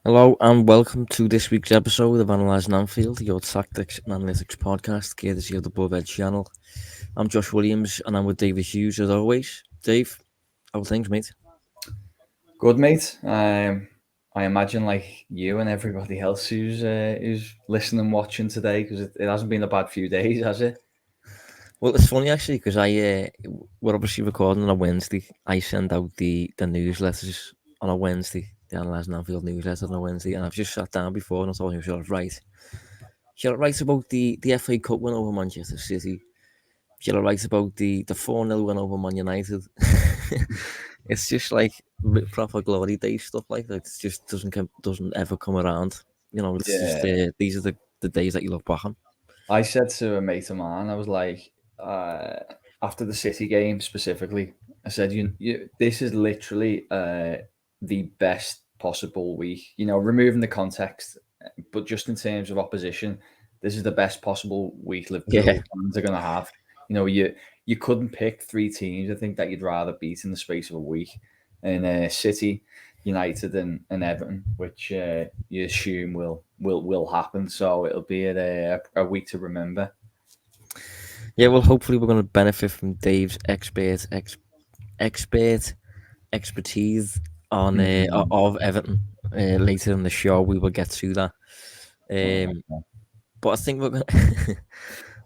Hello and welcome to this week's episode of Analysing Anfield, your tactics and analytics podcast, courtesy of the Above Edge channel. I'm Josh Williams and I'm with David Hughes as always. Dave, how are things, mate? Good, mate. I imagine like you and everybody else who's listening and watching today, because it hasn't been a bad few days, has it? Well, it's funny actually because we're obviously recording on a Wednesday. I send out the newsletters on a Wednesday, the Analysing Anfield newsletter on a Wednesday, and I've just sat down before and I thought, should I write about the FA Cup win over Manchester City? Should I write about the 4-0 win over Man United? It's just like proper glory day stuff like that. It just doesn't ever come around. It's just Yeah. these are the days that you look back on. I said to a mate of mine, I was like, after the City game specifically, I said, this is literally the best possible week. Removing the context, but just in terms of opposition, this is the best possible week Liverpool Yeah, fans are going to have. You couldn't pick three teams, I think, that you'd rather beat in the space of a week. And City, United, and Everton, which you assume will happen. So it'll be a week to remember. yeah. Well, hopefully we're going to benefit from Dave's expertise on of Everton later in the show. We will get to that. But I think we're going.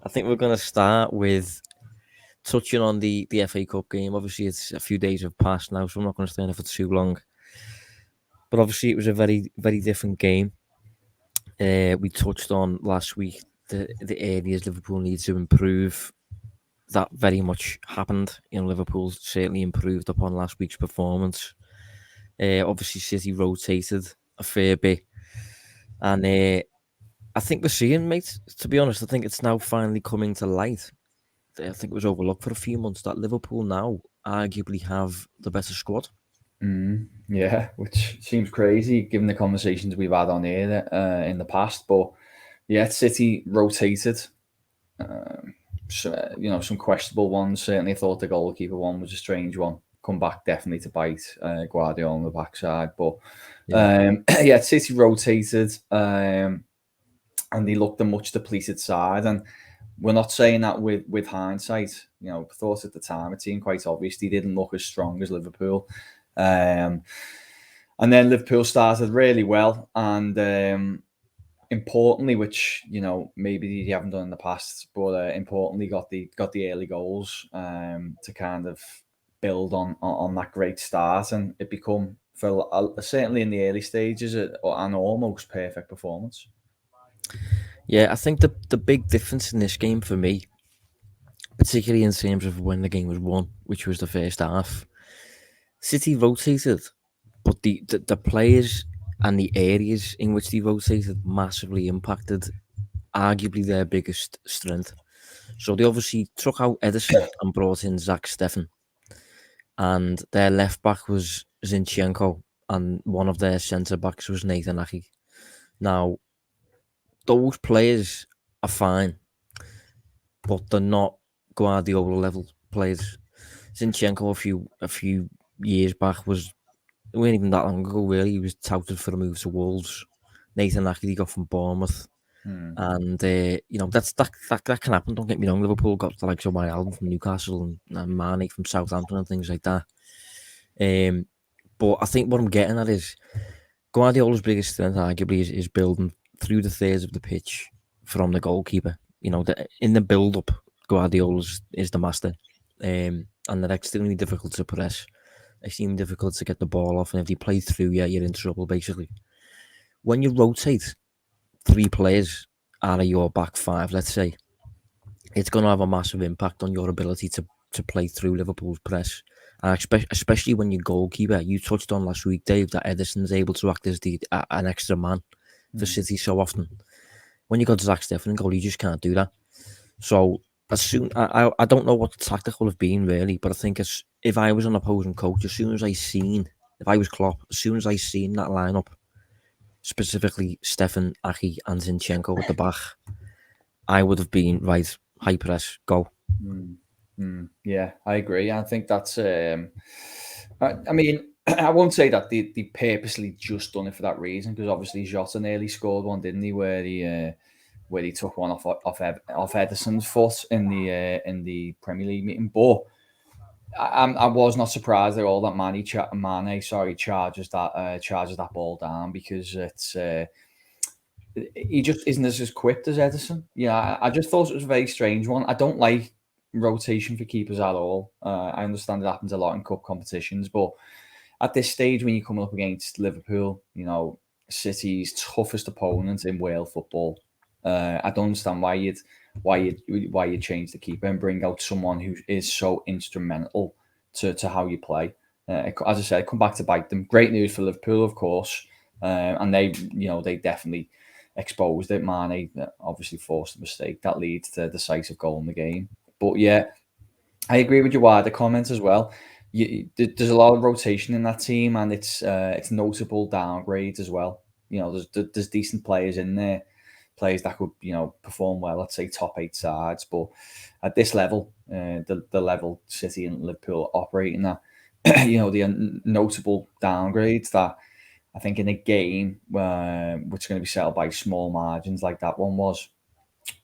I think we're going to start with touching on the FA Cup game. Obviously, it's a few days have passed now, so I'm not going to stay on it for too long. But obviously, it was a very, very different game. We touched on last week the areas Liverpool needs to improve. That very much happened. Liverpool certainly improved upon last week's performance. Obviously, City rotated a fair bit. And I think we're seeing, mate, to be honest, I think it's now finally coming to light. I think it was overlooked for a few months that Liverpool now arguably have the better squad. Yeah, which seems crazy given the conversations we've had on here in the past. But yeah, City rotated. Some questionable ones. Certainly, I thought the goalkeeper one was a strange one. Come back definitely to bite Guardiola on the backside. But yeah, City rotated, and they looked a much depleted side. And we're not saying that with hindsight. Thought at the time it seemed quite obvious they didn't look as strong as Liverpool. And then Liverpool started really well, and importantly, which maybe they haven't done in the past, but importantly got the early goals to kind of build on that great start, and it become for certainly in the early stages an almost perfect performance. Yeah, I think the big difference in this game for me, particularly in terms of when the game was won, which was the first half, City rotated, but the players and the areas in which they rotated massively impacted arguably their biggest strength. So they obviously took out Edison and brought in Zach Steffen, and their left back was Zinchenko, and one of their centre backs was Nathan Ake. Now, those players are fine, but they're not Guardiola level players. Zinchenko a few years back it wasn't even that long ago really. He was touted for a move to Wolves. Nathan Ake he got from Bournemouth. And that can happen. Don't get me wrong. Liverpool got the likes of Wijnaldum from Newcastle and Mane from Southampton and things like that. But I think what I'm getting at is Guardiola's biggest strength, arguably, is building through the thirds of the pitch from the goalkeeper. In the build-up, Guardiola is the master, and they're extremely difficult to press, extremely difficult to get the ball off, and if they play through, you're in trouble, basically. When you rotate three players out of your back five, let's say, it's going to have a massive impact on your ability to play through Liverpool's press. Especially when your goalkeeper, you touched on last week, Dave, that Edison's able to act as an extra man for City so often. When you got Zach Steffen in goal, you just can't do that. So as soon, I don't know what the tactic will have been really, but I think if I was an opposing coach, if I was Klopp, as soon as I seen that lineup, specifically Steffen, Ake, and Zinchenko at the back, I would have been right. High press, go. Yeah, I agree. I think that's. I mean, I won't say that they purposely just done it for that reason, because obviously Jota nearly scored one, didn't he? Where he took one off Ederson's foot in the Premier League meeting. But I was not surprised at all that Mane charges that ball down, because it's he just isn't as quick as Ederson. Yeah, I just thought it was a very strange one. I don't like rotation for keepers at all. I understand it happens a lot in cup competitions, but at this stage, when you come up against Liverpool, City's toughest opponent in world football, I don't understand why you'd change the keeper and bring out someone who is so instrumental to how you play. As I said, come back to bite them. Great news for Liverpool, of course, and they definitely exposed it. Mane obviously forced a mistake that leads to the decisive goal in the game. But yeah, I agree with your wider comments as well. There's a lot of rotation in that team, and it's notable downgrades as well. There's decent players in there, players that could perform well, let's say top 8 sides. But at this level, the level City and Liverpool operating at, the notable downgrades that I think in a game which is going to be settled by small margins like that one was,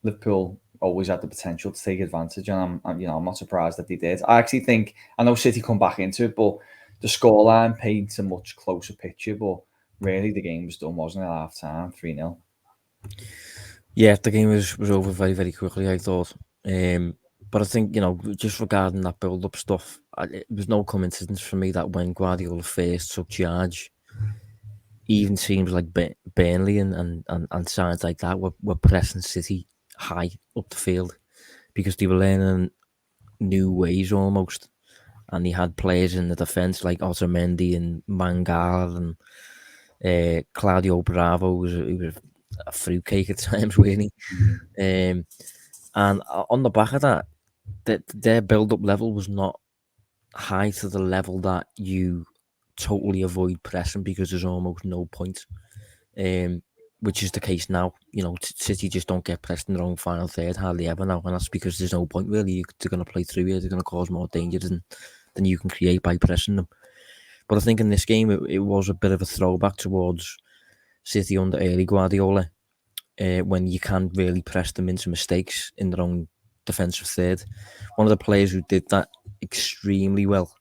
Liverpool always had the potential to take advantage, and I'm not surprised that they did. I actually think, I know City come back into it, but the scoreline paints a much closer picture. But really, the game was done, wasn't it, at half time, 3-0. Yeah, the game was over very, very quickly, I thought. But I think, just regarding that build-up stuff, it was no coincidence for me that when Guardiola first took charge, even teams like Burnley and sides like that were pressing City high up the field, because they were learning new ways almost, and they had players in the defence like Otamendi and Mangala and Claudio Bravo, who was a fruitcake at times, really. And on the back of that, their build-up level was not high to the level that you totally avoid pressing because there's almost no point. Which is the case now. City just don't get pressed in their own final third hardly ever now, and that's because there's no point really. They're going to play through here. They're going to cause more danger than you can create by pressing them. But I think in this game it was a bit of a throwback towards City under early Guardiola, when you can't really press them into mistakes in their own defensive third. One of the players who did that extremely well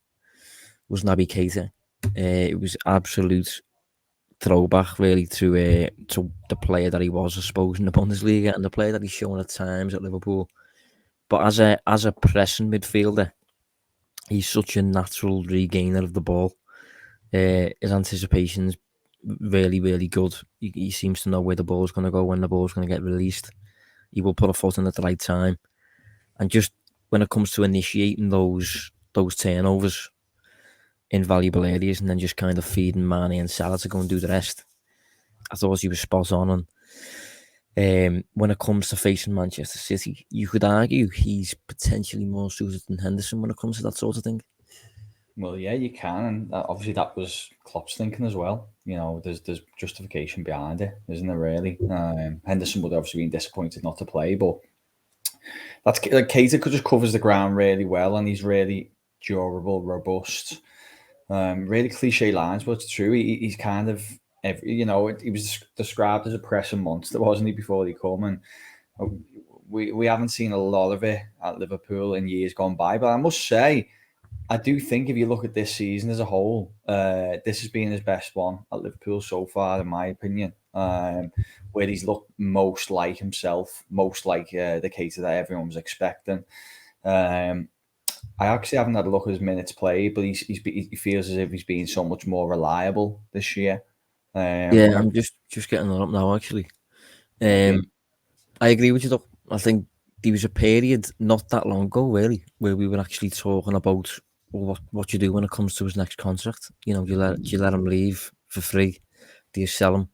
was Naby Keita. It was absolute throwback really to the player that he was, I suppose, in the Bundesliga, and the player that he's shown at times at Liverpool. But as a pressing midfielder, he's such a natural regainer of the ball. His anticipation's really, really good. He seems to know where the ball's going to go, when the ball's going to get released. He will put a foot in at the right time. And just when it comes to initiating those turnovers in valuable areas and then just kind of feeding Mane and Salah to go and do the rest, I thought he was spot on. And when it comes to facing Manchester City, you could argue he's potentially more suited than Henderson when it comes to that sort of thing. Well, yeah, you can, and obviously that was Klopp's thinking as well. There's justification behind it, isn't there? Really, Henderson would obviously been disappointed not to play, but that's like Keita just covers the ground really well, and he's really durable, robust. Really cliche lines, but it's true. He's kind of he was described as a pressing monster, wasn't he, before he come, and we haven't seen a lot of it at Liverpool in years gone by. But I must say, I do think if you look at this season as a whole, this has been his best one at Liverpool so far, in my opinion. Where he's looked most like himself, most like the Keita that everyone was expecting. I actually haven't had a look at his minutes played, but he feels as if he's been so much more reliable this year. Yeah, I'm just getting that up now, actually. I agree with you, though. I think there was a period not that long ago, really, where we were actually talking about what you do when it comes to his next contract. Do you let him leave for free? Do you sell him?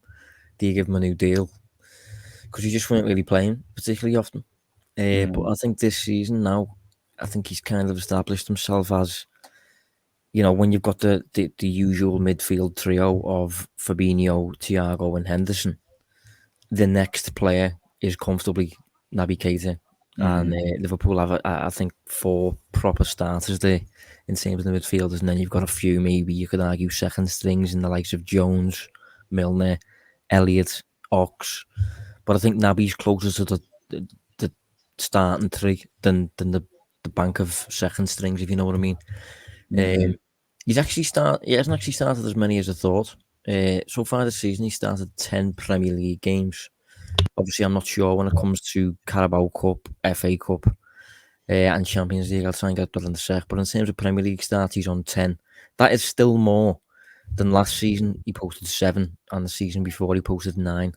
Do you give him a new deal? Because you just weren't really playing particularly often. But I think this season now, I think he's kind of established himself as, when you've got the usual midfield trio of Fabinho, Thiago and Henderson, the next player is comfortably Naby Keita. And Liverpool have, I think, 4 proper starters there in terms of the midfielders, and then you've got a few, maybe you could argue, second strings in the likes of Jones, Milner, Elliott, Ox. But I think Naby's closer to the starting three than the bank of second strings, if you know what I mean. He hasn't actually started as many as I thought. So far this season, he started 10 Premier League games. Obviously, I'm not sure when it comes to Carabao Cup, FA Cup, and Champions League. I'll try and get that in a sec. But in terms of Premier League starts, he's on 10. That is still more than last season. He posted 7, and the season before he posted 9.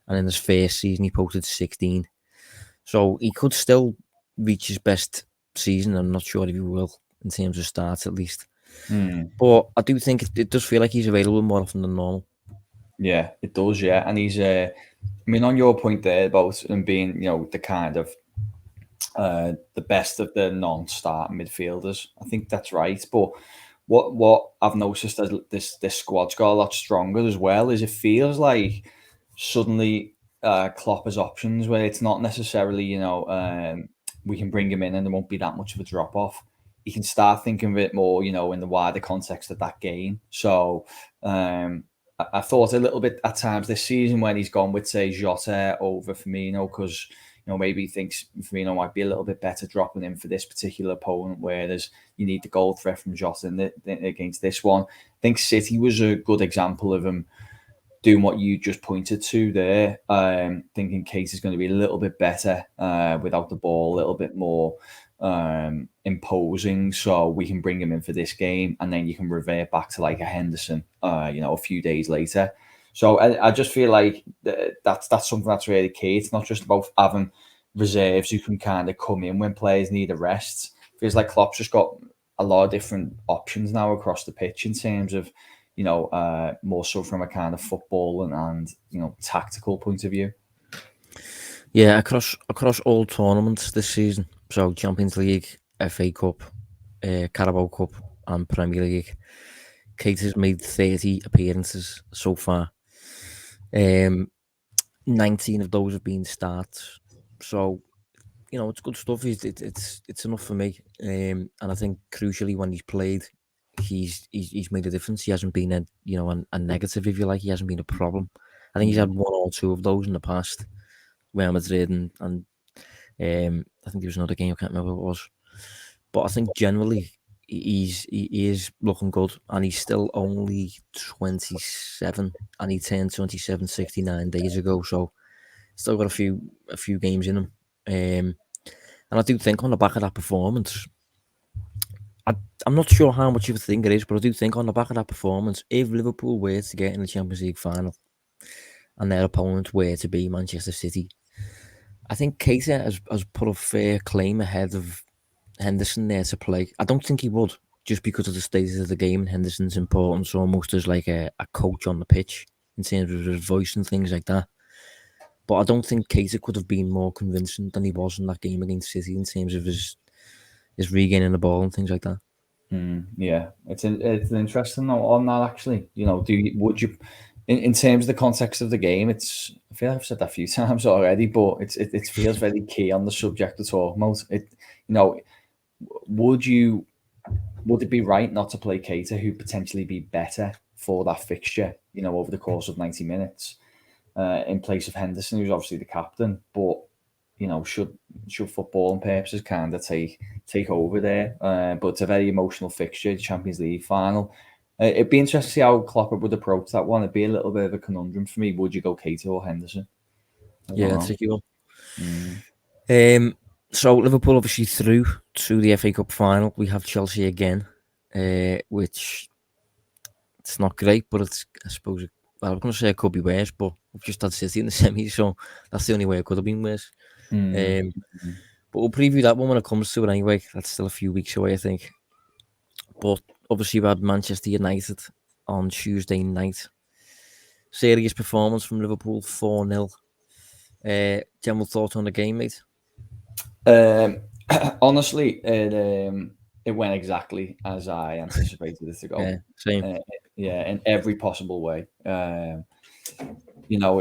And in his first season, he posted 16. So he could still reach his best season. I'm not sure if he will, in terms of starts at least. But I do think it does feel like he's available more often than normal. Yeah, it does, yeah. And he's, I mean, on your point there about him being, the kind of the best of the non-start midfielders, I think that's right. But what I've noticed as this squad's got a lot stronger as well is it feels like suddenly Klopp has options where it's not necessarily, we can bring him in and there won't be that much of a drop-off. He can start thinking of it more, in the wider context of that game. So I thought a little bit at times this season when he's gone with, say, Jota over Firmino, because maybe he thinks Firmino might be a little bit better dropping in for this particular opponent, whereas you need the goal threat from Jota against this one. I think City was a good example of him doing what you just pointed to there, thinking Keita is going to be a little bit better without the ball, a little bit more imposing, so we can bring him in for this game, and then you can revert back to like a Henderson, a few days later. So I just feel like that's something that's really key. It's not just about having reserves who can kind of come in when players need a rest. It feels like Klopp's just got a lot of different options now across the pitch in terms of, more so from a kind of football and tactical point of view. Yeah, across all tournaments this season, so Champions League, FA Cup, Carabao Cup, and Premier League, Keita's made 30 appearances so far. 19 of those have been starts, so it's good stuff. It's enough for me, and I think crucially when he's played, he's made a difference. He hasn't been a negative, if you like. He hasn't been a problem. I think he's had 1 or 2 of those in the past, Real Madrid, and I think there was another game, I can't remember what it was. But I think generally he is looking good, and he's still only 27, and he turned 27 69 days ago, so still got a few games in him. And I do think on the back of that performance, I'm not sure how much of a thing it is, but I do think on the back of that performance, if Liverpool were to get in the Champions League final and their opponent were to be Manchester City, I think Keita has put a fair claim ahead of Henderson there to play. I don't think he would, just because of the status of the game and Henderson's importance almost as like a coach on the pitch in terms of his voice and things like that. But I don't think Keita could have been more convincing than he was in that game against City in terms of his regaining the ball and things like that. Yeah, it's an interesting note on that, actually. Would you, in terms of the context of the game, I feel like I've said that a few times already, but it feels very key on the subject to talk about. Would it be right not to play Keita, who potentially be better for that fixture, over the course of 90 minutes, in place of Henderson, who's obviously the captain, but should football and purposes kind of take over there? But it's a very emotional fixture, the Champions League final. It'd be interesting to see how Klopp would approach that one. It'd be a little bit of a conundrum for me. Would you go Keita or Henderson? Yeah, tricky one. So Liverpool obviously through to the FA Cup final. We have Chelsea again, which it's not great, but I suppose I'm going to say it could be worse, but we've just had City in the semis, so that's the only way it could have been worse. But we'll preview that one when it comes to it anyway. That's still a few weeks away, I think. But obviously we had Manchester United on Tuesday night. Serious performance from Liverpool, 4-0. General thoughts on the game, mate? Honestly, it went exactly as I anticipated it to go. Yeah, same. In every possible way. It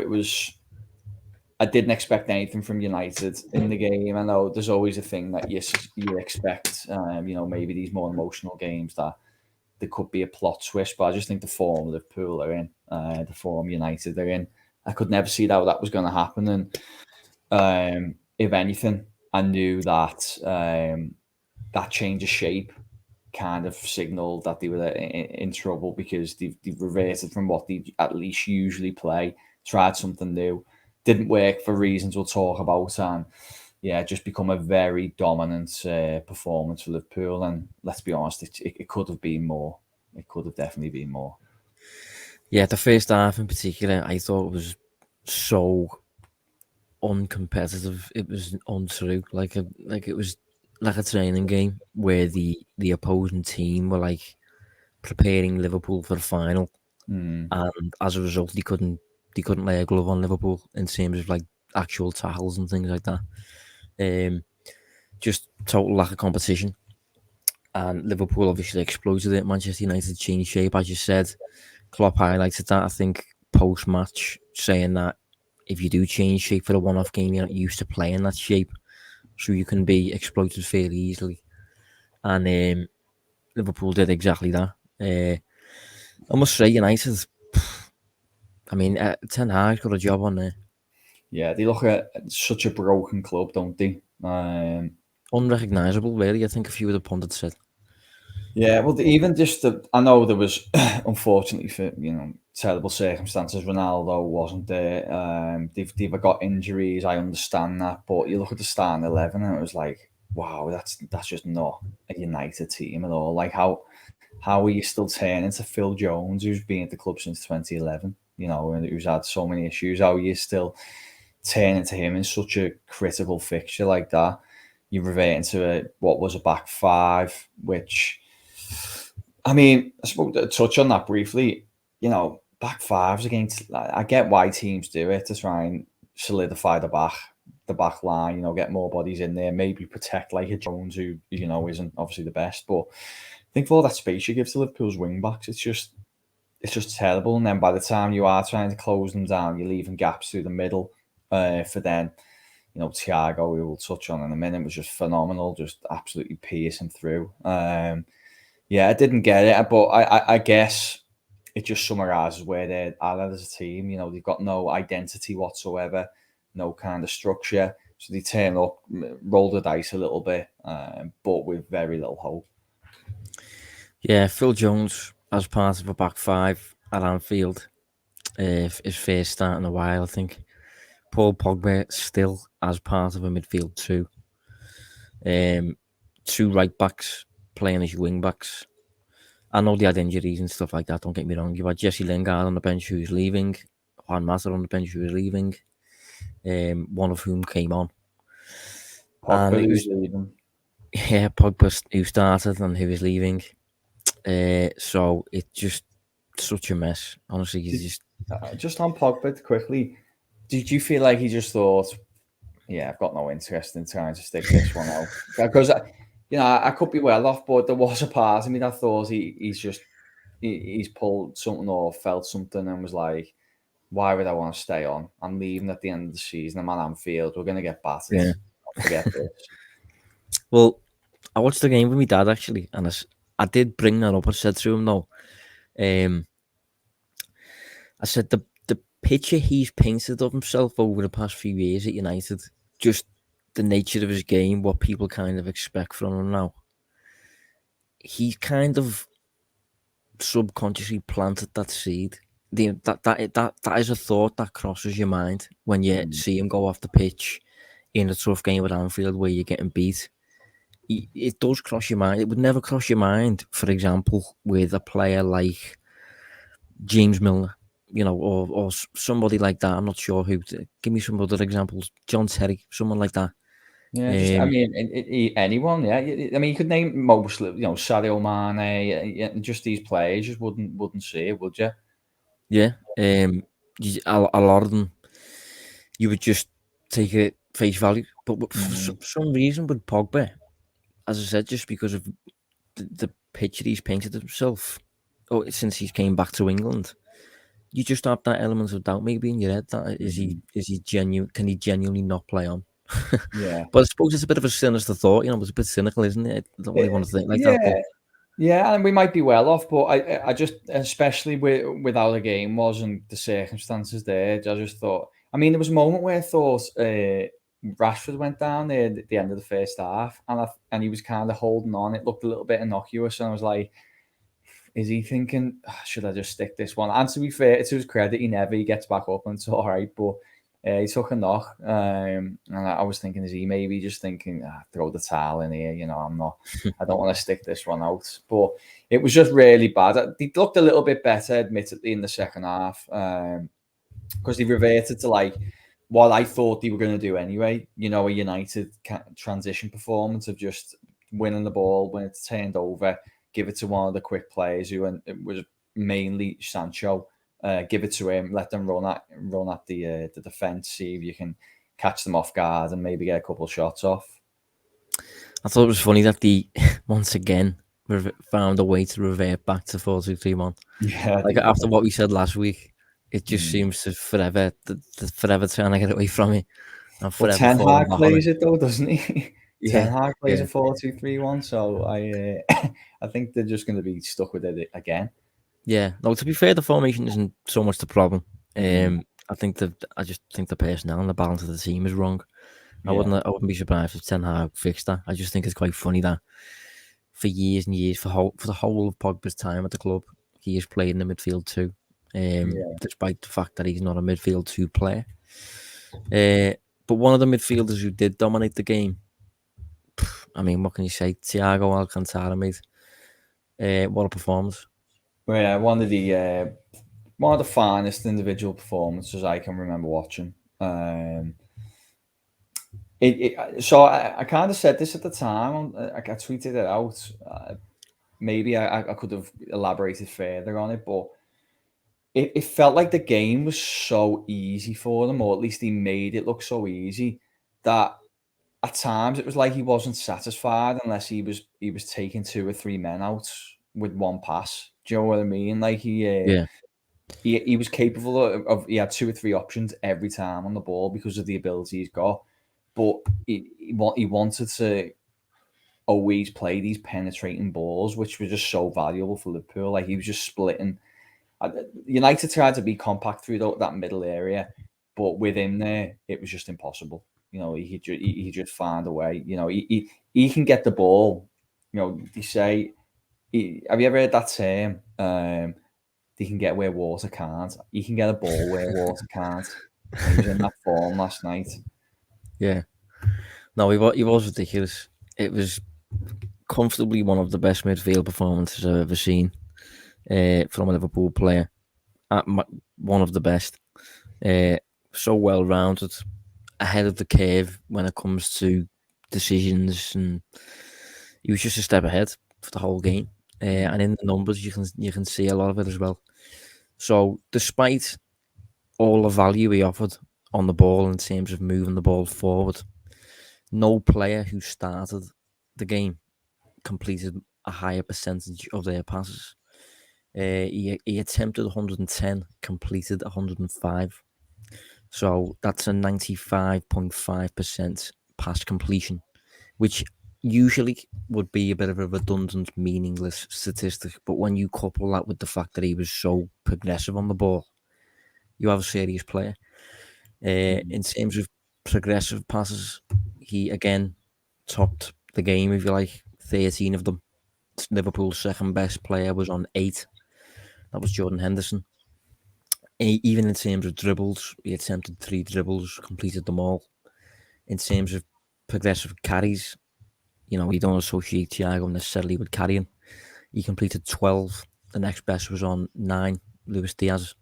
was I didn't expect anything from United in the game. I know there's always a thing that you expect, maybe these more emotional games that there could be a plot twist, but I just think the form Liverpool are in, the form United are in, I could never see how that was going to happen. And if anything, I knew that that change of shape kind of signaled that they were in trouble, because they've reverted from what they at least usually play, tried something new, didn't work for reasons we'll talk about, and just become a very dominant performance for Liverpool. And let's be honest, it could have been more. It could have definitely been more. Yeah, the first half in particular, I thought was so uncompetitive. It was untrue. Like it was like a training game where the opposing team were like preparing Liverpool for the final, and as a result, they couldn't lay a glove on Liverpool in terms of like actual tackles and things like that. Just total lack of competition, and Liverpool obviously exploited it. Manchester United changed shape, as you said. Klopp highlighted that, I think, post match, saying that if you do change shape for a one-off game, you're not used to playing that shape, so you can be exploited fairly easily. And Liverpool did exactly that. I must say, United, I mean, Ten Hag got a job on there. Yeah, they look at such a broken club, don't they? Unrecognisable, really, I think a few of the pundits said. Yeah, well, even just I know there was, unfortunately for terrible circumstances, Ronaldo wasn't there. They've got injuries. I understand that, but you look at the starting 11, and it was like, wow, that's just not a United team at all. Like how are you still turning to Phil Jones, who's been at the club since 2011? And who's had so many issues. How are you still turning to him in such a critical fixture like that? You revert into what was a back five, which, I mean, I spoke to touch on that briefly. Back fives against. I get why teams do it, to try and solidify the back line. Get more bodies in there, maybe protect like a Jones, who isn't obviously the best. But I think for all that space you give to Liverpool's wing backs, it's just terrible. And then by the time you are trying to close them down, you're leaving gaps through the middle. For then, Thiago, we will touch on in a minute, was just phenomenal, just absolutely piercing through. I didn't get it, but I guess it just summarises where they're at as a team. They've got no identity whatsoever, no kind of structure. So they turn up, roll the dice a little bit, but with very little hope. Yeah, Phil Jones as part of a back five at Anfield, his first start in a while, I think. Paul Pogba still as part of a midfield too. Two right backs playing as wing backs. I know they had injuries and stuff like that, don't get me wrong. You had Jesse Lingard on the bench who's leaving, Juan Mata on the bench who was leaving, one of whom came on. Pogba who's leaving. Yeah, Pogba who started and who was leaving. So it's just such a mess. Honestly, he's just on Pogba quickly. Did you feel like he just thought, yeah, I've got no interest in trying to stick this one out? Because I could be well off, but there was a part of me that thought he's pulled something or felt something and was like, why would I want to stay on? I'm leaving at the end of the season. I'm at Anfield. We're going to get battered. Yeah. Forget this. Well, I watched the game with my dad actually, and I did bring that up. I said to him though, I said the picture he's painted of himself over the past few years at United, just the nature of his game, what people kind of expect from him now. He's kind of subconsciously planted that seed. That is a thought that crosses your mind when you see him go off the pitch in a tough game at Anfield where you're getting beat. It does cross your mind. It would never cross your mind, for example, with a player like James Milner, or somebody like that. I'm not sure who. Give me some other examples. John Terry, someone like that. Yeah, anyone. Yeah, I mean, you could name most, Sadio Mane, just these players. Just wouldn't see it, would you? Yeah, a lot of them, you would just take it face value. But for some reason, with Pogba, as I said, just because of the picture he's painted himself, since he came back to England, you just have that element of doubt maybe in your head that is he genuine? Can he genuinely not play on? Yeah. But I suppose it's a bit of a sinister thought. It's a bit cynical, isn't it? I don't really want to think like that. But Yeah, and we might be well off, but I just, especially with how the game was and the circumstances there, I just thought. I mean, there was a moment where I thought Rashford went down there at the end of the first half, and he was kind of holding on. It looked a little bit innocuous, and I was like, is he thinking, should I just stick this one? And to be fair, to his credit, he gets back up and it's all right. But he took a knock. And I was thinking, is he maybe just thinking, throw the towel in here? I don't want to stick this one out. But it was just really bad. He looked a little bit better, admittedly, in the second half. Because he reverted to like what I thought they were going to do anyway. A United transition performance of just winning the ball when it's turned over, give it to one of the quick players who it was mainly Sancho. Give it to him, let them run at the defence, see if you can catch them off guard and maybe get a couple of shots off. I thought it was funny that they once again found a way to revert back to 4-2-3-1. Yeah, like after what we said last week, it just seems to forever trying to get away from it. And forever Ten Hag plays it though, doesn't he? Yeah, Ten Hag plays a 4-2-3-1, so I think they're just going to be stuck with it again. Yeah, no. To be fair, the formation isn't so much the problem. I just think the personnel and the balance of the team is wrong. I wouldn't be surprised if Ten Hag fixed that. I just think it's quite funny that for years and years, for the whole of Pogba's time at the club, he has played in the midfield too. Despite the fact that he's not a midfield 2 player. But one of the midfielders who did dominate the game, I mean, what can you say? Thiago Alcantara, mate. What a performance. Well, yeah, one of the finest individual performances I can remember watching. So I kind of said this at the time. I tweeted it out. Maybe I could have elaborated further on it, but it felt like the game was so easy for them, or at least he made it look so easy that at times it was like he wasn't satisfied unless he was taking 2 or 3 men out with one pass. Do you know what I mean? Like he was capable of he had 2 or 3 options every time on the ball because of the ability he's got, but he wanted to always play these penetrating balls, which were just so valuable for Liverpool. Like he was just splitting. United tried to be compact through that middle area, but with him there, it was just impossible. He just found a way. He can get the ball. They say, have you ever heard that term? They can get where water can't. He can get a ball where water can't. He was in that form last night. Yeah. No, he was ridiculous. It was comfortably one of the best midfield performances I've ever seen from a Liverpool player. One of the best. So well rounded, ahead of the curve when it comes to decisions, and he was just a step ahead for the whole game. And in the numbers, you can see a lot of it as well. So, despite all the value he offered on the ball in terms of moving the ball forward, no player who started the game completed a higher percentage of their passes. He attempted 110, completed 105. So that's a 95.5% pass completion, which usually would be a bit of a redundant, meaningless statistic. But when you couple that with the fact that he was so progressive on the ball, you have a serious player. In terms of progressive passes, he again topped the game, if you like, 13 of them. Liverpool's second best player was on 8. That was Jordan Henderson. Even in terms of dribbles, he attempted 3 dribbles, completed them all. In terms of progressive carries, you don't associate Thiago necessarily with carrying. He completed 12. The next best was on 9, Luis Diaz.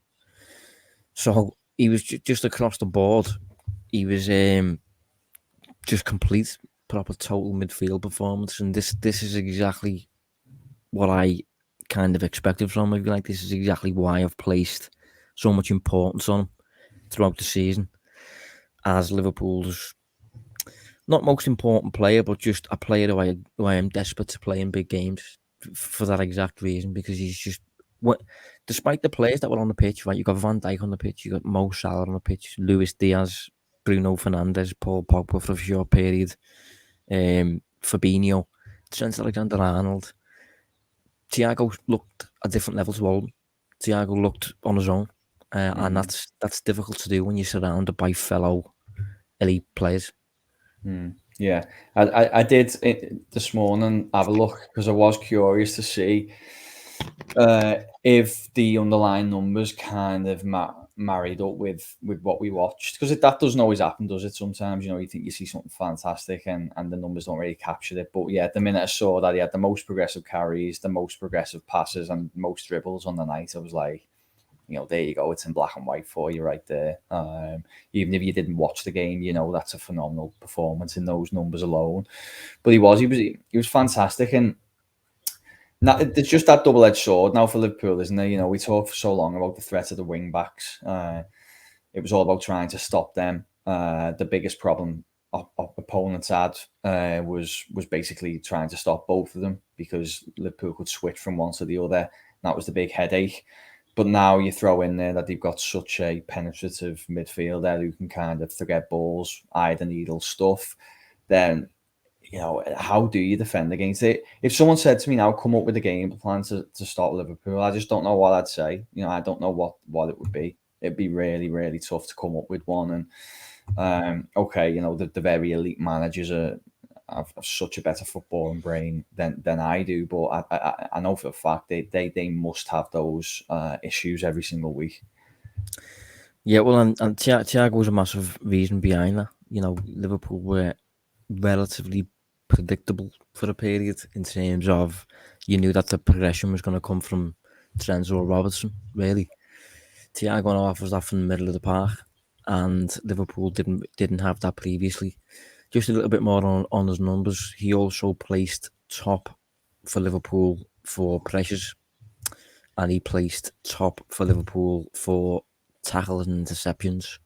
So he was just across the board. He was just complete, proper total midfield performance. And this is exactly what I kind of expected from him. Like, this is exactly why I've placed so much importance on him throughout the season as Liverpool's not most important player, but just a player who I am desperate to play in big games for that exact reason, because he's just despite the players that were on the pitch, right? You got Van Dijk on the pitch, you got Mo Salah on the pitch, Luis Diaz, Bruno Fernandes, Paul Pogba for a short period, Fabinho, Trent Alexander-Arnold. Thiago looked a different level to Oldham. Thiago looked on his own, and that's difficult to do when you're surrounded by fellow elite players. Yeah, I did this morning have a look because I was curious to see if the underlying numbers kind of married up with what we watched, because that doesn't always happen, does it? Sometimes, you think you see something fantastic and the numbers don't really capture it. But yeah, the minute I saw that he had the most progressive carries, the most progressive passes, and most dribbles on the night, I was like, there you go. It's in black and white for you right there. Even if you didn't watch the game, that's a phenomenal performance in those numbers alone. But he was fantastic. And now, it's just that double-edged sword now for Liverpool, isn't there? We talked for so long about the threat of the wing-backs. It was all about trying to stop them. The biggest problem opponents had was basically trying to stop both of them, because Liverpool could switch from one to the other. That was the big headache. But now you throw in there that they've got such a penetrative midfielder who can kind of thread balls, eye the needle stuff, then, how do you defend against it? If someone said to me now, come up with a game plan to stop Liverpool, I just don't know what I'd say. I don't know what it would be. It'd be really, really tough to come up with one. And okay, the very elite managers have such a better footballing brain than I do, but I know for a fact they must have those issues every single week. Yeah, well, and Thiago was a massive reason behind that. Liverpool were relatively predictable for a period in terms of you knew that the progression was going to come from Trent or Robertson, really. Thiago offers that from the middle of the park, and Liverpool didn't have that previously. Just a little bit more on his numbers. He also placed top for Liverpool for pressures, and he placed top for Liverpool for tackles and interceptions.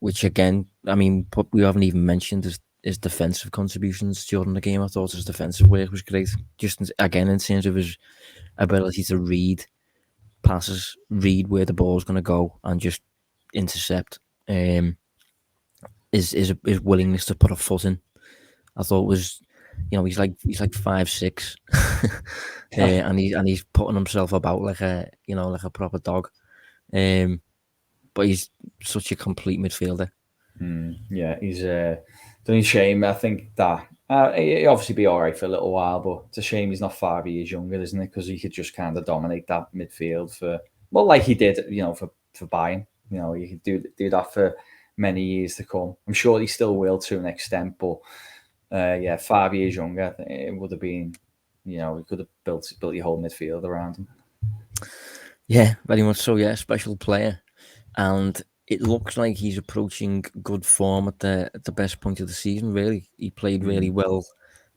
Which again, I mean, we haven't even mentioned his defensive contributions during the game. I thought his defensive work was great. Just again, in terms of his ability to read passes, read where the ball's going to go, and just intercept. His willingness to put a foot in, I thought was, he's like 5'6", and he's putting himself about like a proper dog. But he's such a complete midfielder. Yeah, he's the only shame. I think that he'll obviously be all right for a little while, but it's a shame he's not 5 years younger, isn't it? Because he could just kind of dominate that midfield like he did, for Bayern. He could do that for many years to come. I'm sure he still will to an extent, but 5 years younger, it would have been, he could have built your whole midfield around him. Yeah, very much so. Yeah, special player, and it looks like he's approaching good form at the best point of the season. Really, he played really well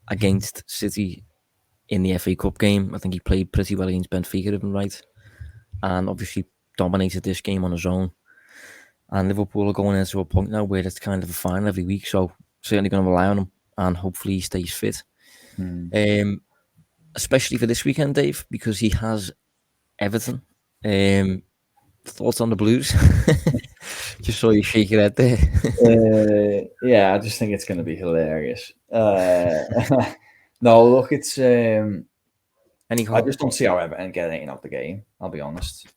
against City in the FA Cup game. I think he played pretty well against Benfica, if I'm right, and obviously dominated this game on his own. And Liverpool are going into a point now where it's kind of a final every week, so certainly going to rely on him, and hopefully he stays fit. Especially for this weekend, Dave, because he has Everton. Thoughts on the Blues? Just saw you shake your head there. Yeah, I just think it's going to be hilarious. No, look, it's. I just don't see how Everton get anything out of the game. I'll be honest.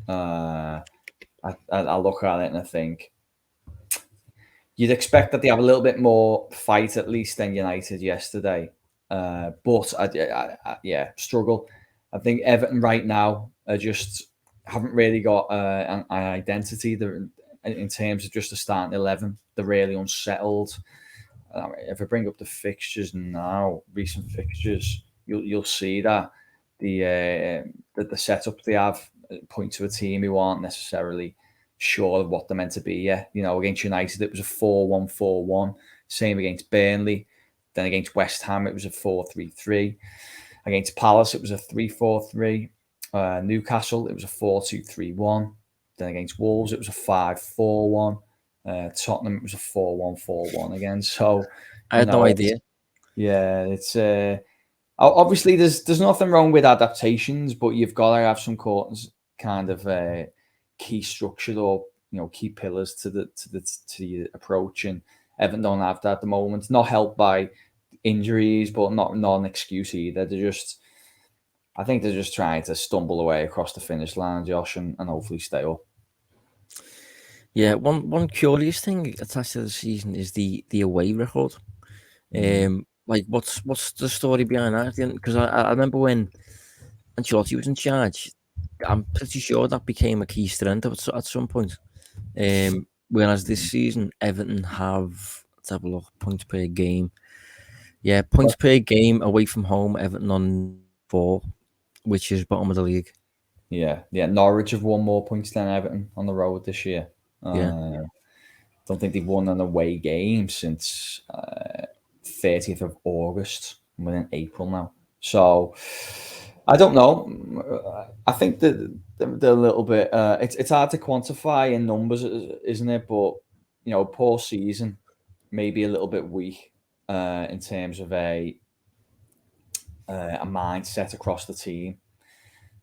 I look at it and I think you'd expect that they have a little bit more fight at least than United yesterday. But I struggle. I think Everton right now just haven't really got an identity. They're, in terms of just a starting 11, they're really unsettled. If I bring up the fixtures now, recent fixtures, you'll see that the setup they have point to a team who aren't necessarily sure of what they're meant to be yet. Against United, it was a 4-1-4-1. Same against Burnley. Then against West Ham, it was a 4-3-3. Against Palace, it was a 3-4-3. Newcastle, it was a 4-2-3-1. Then against Wolves, it was a 5-4-1. Tottenham, it was a 4-1-4-1 again. So I had no idea. Yeah, it's Obviously, there's nothing wrong with adaptations, but you've got to have some kind of key structure or key pillars to the approach, and Everton don't have that at the moment. Not helped by injuries, but not an excuse either. I think they're just trying to stumble away across the finish line, Josh, and hopefully stay up. Yeah, one curious thing attached to the season is the away record. Like what's the story behind that? Because I remember when Ancelotti was in charge, I'm pretty sure that became a key strength at some point. Whereas this season, Everton have, let's have a look, points per game. Yeah, points per game away from home, Everton on 4, which is bottom of the league. Yeah. Norwich have won more points than Everton on the road this year. Yeah. Don't think they've won an away game since 30th of August. We're in April now. So I don't know. I think that they're a little bit. It's hard to quantify in numbers, isn't it? But poor season, maybe a little bit weak in terms of a mindset across the team.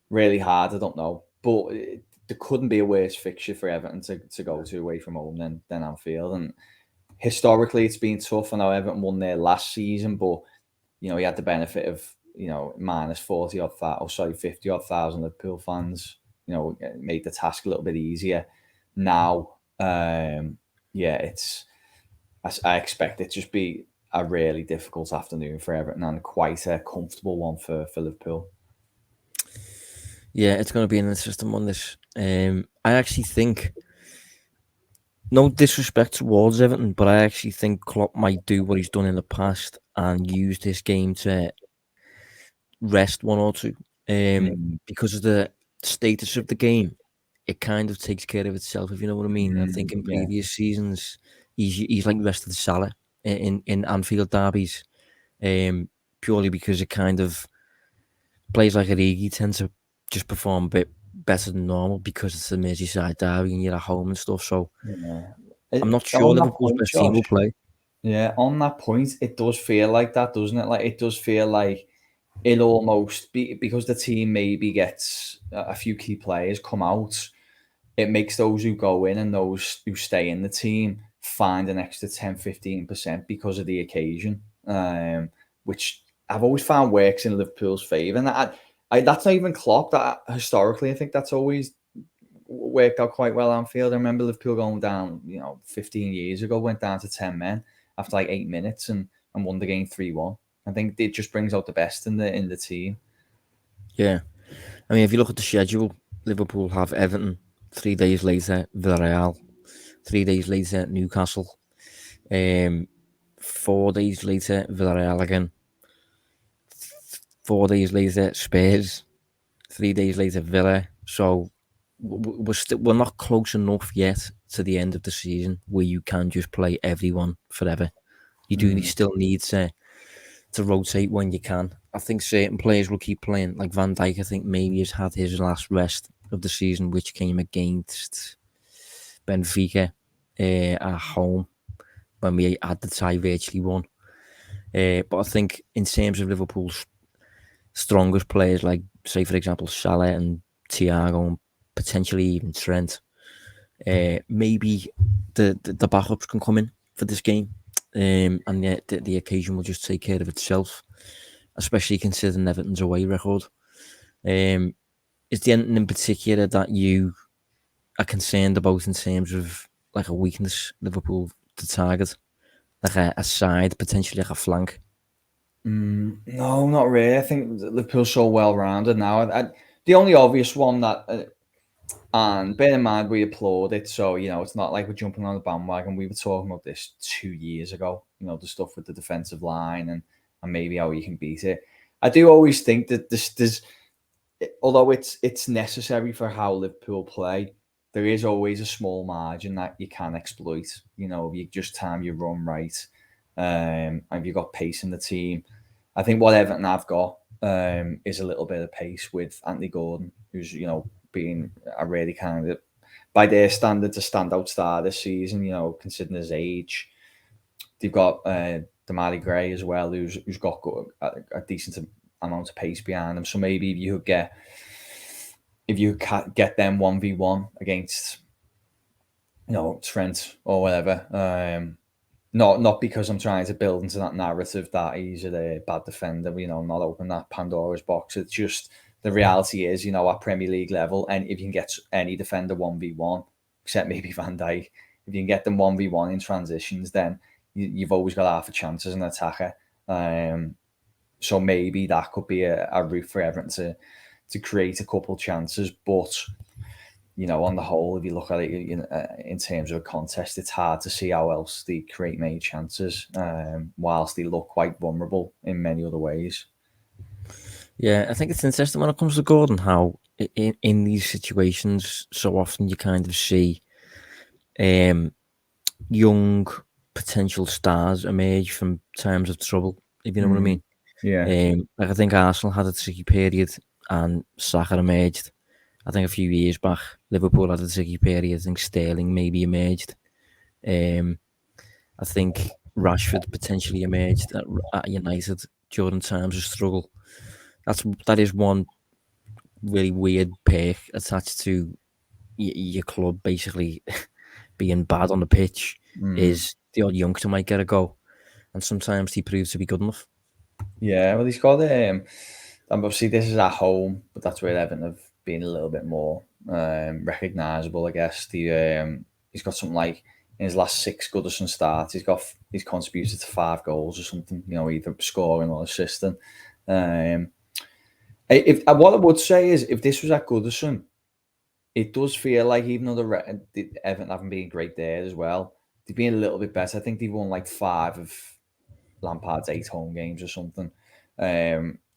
Really hard. I don't know, but there couldn't be a worse fixture for Everton to go to away from home than Anfield. And historically, it's been tough. I know Everton won there last season, but he had the benefit of minus 50 odd thousand Liverpool fans. It made the task a little bit easier. Now, I expect it to just be a really difficult afternoon for Everton and quite a comfortable one for Liverpool. Yeah, it's going to be an interesting one. This, I actually think, no disrespect towards Everton, but I actually think Klopp might do what he's done in the past and use this game to rest one or two. Because of the status of the game, it kind of takes care of itself, if you know what I mean. I think in previous seasons, he's like rested Salah in Anfield derbies, purely because it kind of plays like a league. You tend to just perform a bit better than normal because it's the Merseyside Derby and you're at home and stuff. So I'm not sure Liverpool's best team will play. Yeah, on that point, it does feel like that, doesn't it? Like it does feel like it almost because the team maybe gets a few key players come out. It makes those who go in and those who stay in the team find an extra 10-15% because of the occasion, which I've always found works in Liverpool's favour. And that's not even Klopp. That historically, I think that's always worked out quite well. Anfield. I remember Liverpool going down, 15 years ago, went down to 10 men after like 8 minutes and won the game 3-1. I think it just brings out the best in the team. Yeah, I mean, if you look at the schedule, Liverpool have Everton 3 days later, Villarreal 3 days later, Newcastle, 4 days later, Villarreal again, 4 days later, Spurs, 3 days later, Villa. So we're not close enough yet to the end of the season where you can just play everyone forever. You still need to rotate when you can. I think certain players will keep playing. Like Van Dijk, I think maybe has had his last rest of the season, which came against Benfica at home when we had the tie virtually won. But I think in terms of Liverpool's strongest players, like say for example Salah and Thiago and potentially even Trent, maybe the backups can come in for this game, and the occasion will just take care of itself, especially considering Everton's away record. Is there anything in particular that you are concerned about in terms of like a weakness Liverpool to target, like a side, potentially like a flank? No, not really. I think Liverpool's so well-rounded now. The only obvious one that, and bear in mind we applaud it, so it's not like we're jumping on the bandwagon. We were talking about this 2 years ago. The stuff with the defensive line and maybe how you can beat it. I do always think that there's although it's necessary for how Liverpool play, there is always a small margin that you can exploit. If you just time your run right, and if you've got pace in the team. I think what Everton have got is a little bit of pace with Anthony Gordon, who's being a really kind of, by their standards, a standout star this season. Considering his age, they've got Damari Gray as well, who's got a decent amount of pace behind them. So maybe if you get them 1v1 against, Trent or whatever. Not because I'm trying to build into that narrative that he's a bad defender, not open that Pandora's box. It's just the reality is, at Premier League level, and if you can get any defender 1v1, except maybe Van Dijk, if you can get them 1v1 in transitions, then you've always got half a chance as an attacker. So maybe that could be a route for Everton to create a couple chances. But, on the whole, if you look at it in terms of a contest, it's hard to see how else they create many chances, whilst they look quite vulnerable in many other ways. Yeah, I think it's interesting when it comes to Gordon, how in these situations, so often you kind of see young potential stars emerge from times of trouble, if you know what I mean. Yeah. I think Arsenal had a tricky period and Saka emerged. I think a few years back, Liverpool had a tricky period. I think Sterling maybe emerged. I think Rashford potentially emerged at United during times of struggle. That is one really weird perk attached to your club basically being bad on the pitch, is the odd youngster might get a go, and sometimes he proves to be good enough. Yeah, well, he's got obviously this is at home, but that's where Everton have been a little bit more recognisable, I guess. He's got something like in his last 6 Goodison starts, he's contributed to 5 goals or something, either scoring or assisting. What I would say is, if this was at Goodison, it does feel like, even though the Everton haven't been great there as well, they've been a little bit better. I think they've won like 5 of Lampard's 8 home games or something.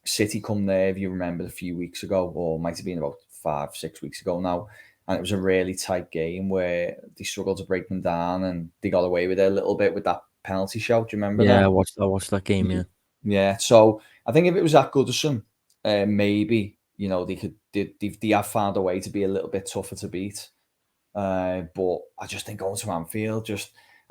City come there, if you remember, a few weeks ago, or it might have been about 5-6 weeks ago now, and it was a really tight game where they struggled to break them down, and they got away with it a little bit with that penalty shout. Do you remember that? Yeah, I watched that game. Yeah. Yeah. So I think if it was at Goodison, maybe they have found a way to be a little bit tougher to beat. But I just think going to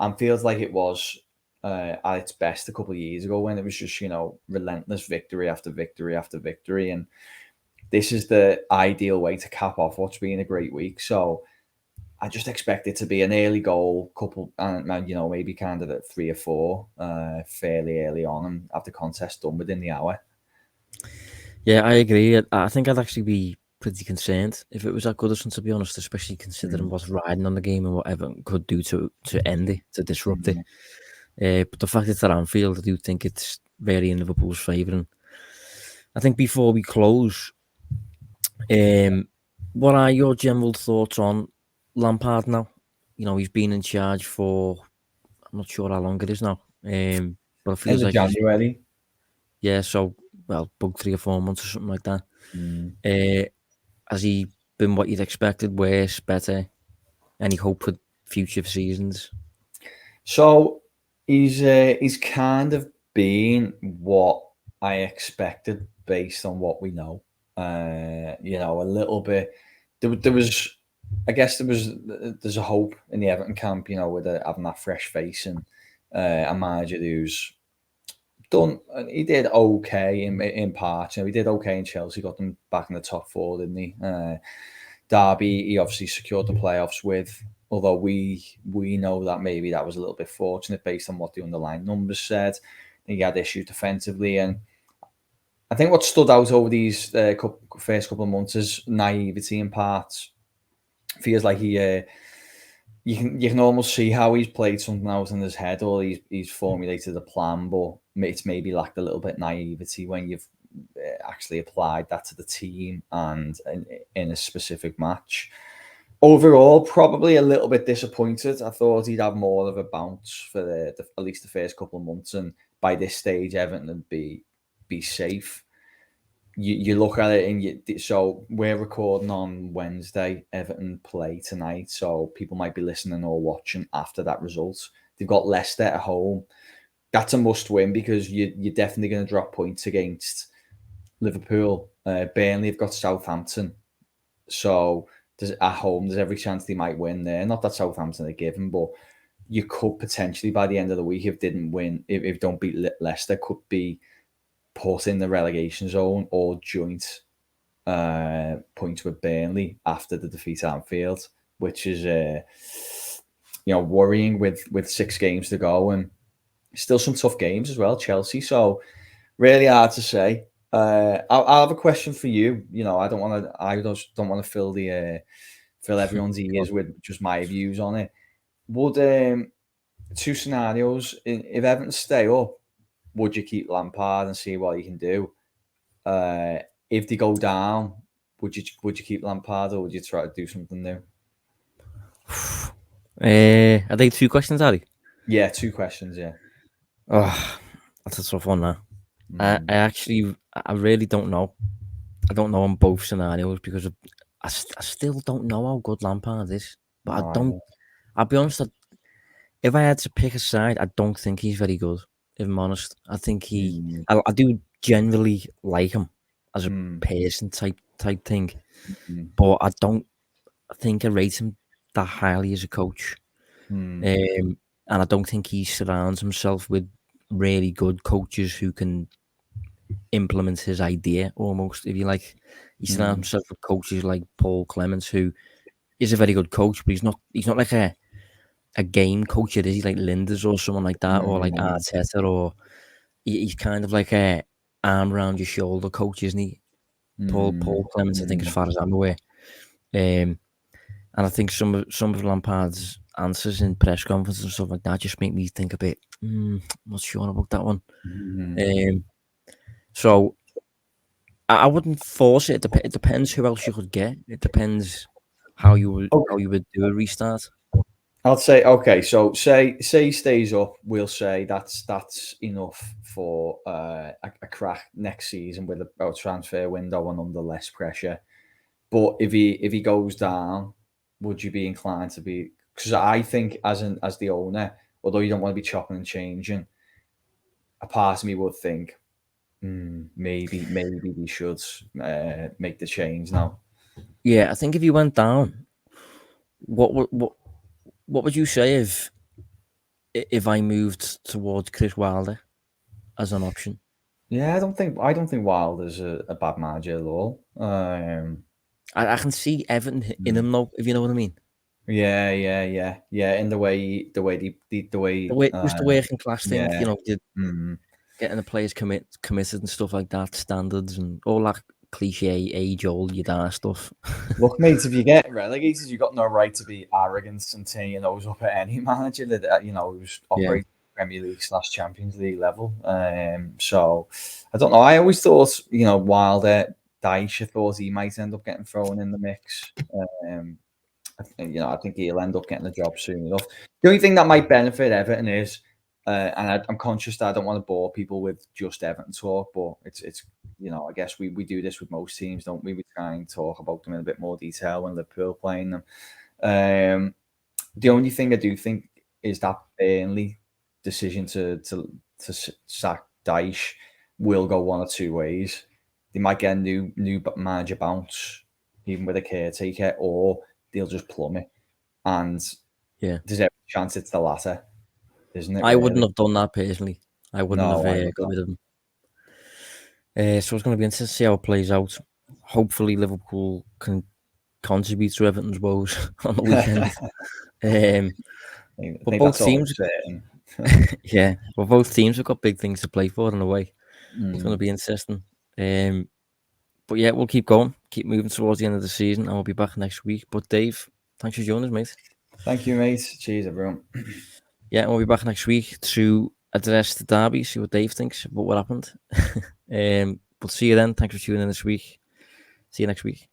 Anfield's like it was at its best a couple of years ago, when it was just relentless victory after victory after victory, and this is the ideal way to cap off what's been a great week. So I just expect it to be an early goal, couple, and maybe kind of at 3 or 4 fairly early on, and have the contest done within the hour. Yeah, I agree. I think I'd actually be pretty concerned if it was at Goodison, to be honest, especially considering what's riding on the game and what Everton could do to end it, to disrupt it. But the fact it's at Anfield, I do think it's very in Liverpool's favour. And I think before we close, what are your general thoughts on Lampard now? He's been in charge for, I'm not sure how long it is now, but it feels like January. Yeah, so about 3 or 4 months or something like that. Has he been what you'd expected? Worse, better? Any hope for future seasons? So he's kind of been what I expected based on what we know. A little bit. There was, I guess, there's a hope in the Everton camp, with having that fresh face and a manager who's done. He did okay in parts. He did okay in Chelsea, got them back in the top 4, didn't he? Derby, he obviously secured the playoffs with. Although we know that maybe that was a little bit fortunate based on what the underlying numbers said. He had issues defensively, and I think what stood out over these first couple of months is naivety in parts. Feels like you can almost see how he's played something out in his head, or he's formulated a plan, but it's maybe lacked a little bit naivety when you've actually applied that to the team and in a specific match. Overall, probably a little bit disappointed. I thought he'd have more of a bounce for at least the first couple of months, and by this stage, Everton would be safe. You look at it, and so we're recording on Wednesday. Everton play tonight, so people might be listening or watching after that result. They've got Leicester at home. That's a must-win, because you're definitely going to drop points against Liverpool. Burnley have got Southampton, so at home, there's every chance they might win there. Not that Southampton are given, but you could potentially, by the end of the week, if don't beat Leicester, could be put in the relegation zone or joint points with Burnley after the defeat at Anfield, which is worrying with 6 games to go and still some tough games as well, Chelsea. So really hard to say. I'll have a question for you. I don't want to fill everyone's ears with just my views on it. Would 2 scenarios: if Everton stay up, would you keep Lampard and see what you can do? If they go down, would you keep Lampard or would you try to do something new? Are they 2 questions, Harry? Yeah, 2 questions. Yeah. Oh, that's a tough one now. I really don't know. I don't know on both scenarios because I still don't know how good Lampard is. But I'll be honest, if I had to pick a side, I don't think he's very good, if I'm honest. I think I do generally like him as a person type thing. But I don't think I rate him that highly as a coach. And I don't think he surrounds himself with really good coaches who can implement his idea almost, if you like. He surrounds himself with coaches like Paul Clements, who is a very good coach, but he's not like a game coach, is he? Like Linders or someone like that, or like Arteta, or he's kind of like a arm around your shoulder coach, isn't he? Paul Clements, I think, as far as I'm aware. And I think some of Lampard's answers in press conferences and stuff like that just make me think a bit, I'm not sure about that one. So I wouldn't force it. It depends who else you could get. It depends how you would do a restart. I'll say, okay, so say he stays up, we'll say that's enough for a crack next season with a transfer window and under less pressure. But if he goes down, would you be inclined to be? Because I think as the owner, although you don't want to be chopping and changing, a part of me would think maybe we should make the change now. Yeah, I think if you went down, what would you say if I moved towards Chris Wilder as an option? Yeah, I don't think Wilder's a bad manager at all. I can see Everton in him though, if you know what I mean. Yeah. In the way just the working class thing, getting the players committed and stuff like that, standards and all that cliche age old Yadar stuff. Look, mate, if you get relegated, you've got no right to be arrogant and turn your nose up at any manager that who's operating Premier League / Champions League level. So I don't know. I always thought, Wilder, Dyche, I thought he might end up getting thrown in the mix. I think he'll end up getting the job soon enough. The only thing that might benefit Everton is, and I'm conscious that I don't want to bore people with just Everton talk, but it's I guess we do this with most teams, don't we? We try and talk about them in a bit more detail when Liverpool playing them. The only thing I do think is that Burnley decision to sack Dyche will go one or two ways. They might get a new manager bounce, even with a caretaker, or they'll just plummet. And there's every chance it's the latter, isn't it? I wouldn't have done that personally. I wouldn't have got rid of them. So it's going to be interesting to see how it plays out. Hopefully Liverpool can contribute to Everton's woes on the weekend. But both teams, but both teams have got big things to play for in a way. It's going to be interesting. But yeah, we'll keep going, keep moving towards the end of the season, and we'll be back next week. But Dave, thanks for joining us, mate. Thank you, mate. Cheers, everyone. Yeah, and we'll be back next week to address the derby, see what Dave thinks about what happened. But see you then. Thanks for tuning in this week. See you next week.